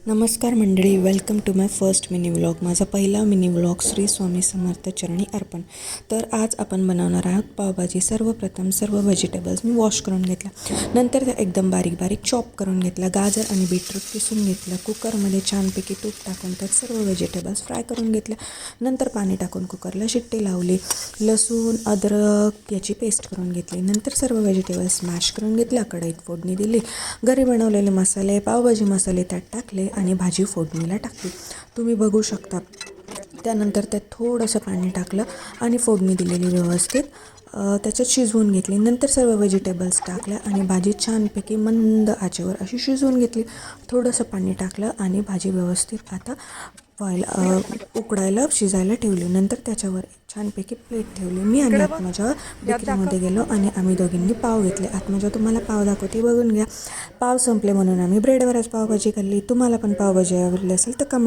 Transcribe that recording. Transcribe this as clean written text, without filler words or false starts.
नमस्कार मंडळी, welcome to my first mini vlog. माझा पहिला मिनी व्लॉग श्री स्वामी समर्थ चरणी अर्पण. तर आज आपण बनवणार आहोत पावभाजी. सर्वप्रथम सर्व व्हेजिटेबल्स मी वॉश करून घेतला, नंतर त्या एकदम बारीक बारीक चॉप करून घेतला. गाजर आणि बीटरूट किसून घेतलं. कुकरमध्ये छानपैकी तूप टाकून त्यात सर्व व्हेजिटेबल्स फ्राय करून घेतल्या. नंतर पाणी टाकून कुकरला शिट्टी लावली. लसूण अद्रक याची पेस्ट करून घेतली. नंतर सर्व व्हेजिटेबल्स स्मॅश करून घेतल्या. कढईत फोडणी दिली. घरी बनवलेले मसाले, पावभाजी मसाले त्यात टाकले आणि भाजी फोडणीला टाकली. तुम्ही बघू शकता. त्यानंतर त्यात थोडंसं पाणी टाकलं आणि फोडणी दिलेली व्यवस्थित त्याच्यात शिजवून घेतली. नंतर सर्व व्हेजिटेबल्स टाकल्या आणि भाजी छानपैकी मंद आचेवर अशी शिजवून घेतली. थोडंसं पाणी टाकलं आणि भाजी व्यवस्थित आता उकडायला शिजायला ठेवली. नंतर त्याच्यावर छानपैकी प्लेट ठेवली. मी आणि आत्मजा बेकरीमध्ये गेलो आणि आम्ही दोघींनी पाव घेतले. आत्मजा तुम्हाला पाव दाखवते, बघून घ्या. पाव संपले म्हणून आम्ही ब्रेडवरच पावभाजी खाल्ली. तुम्हाला पण पावभाजी आवडली असेल तर कमेंट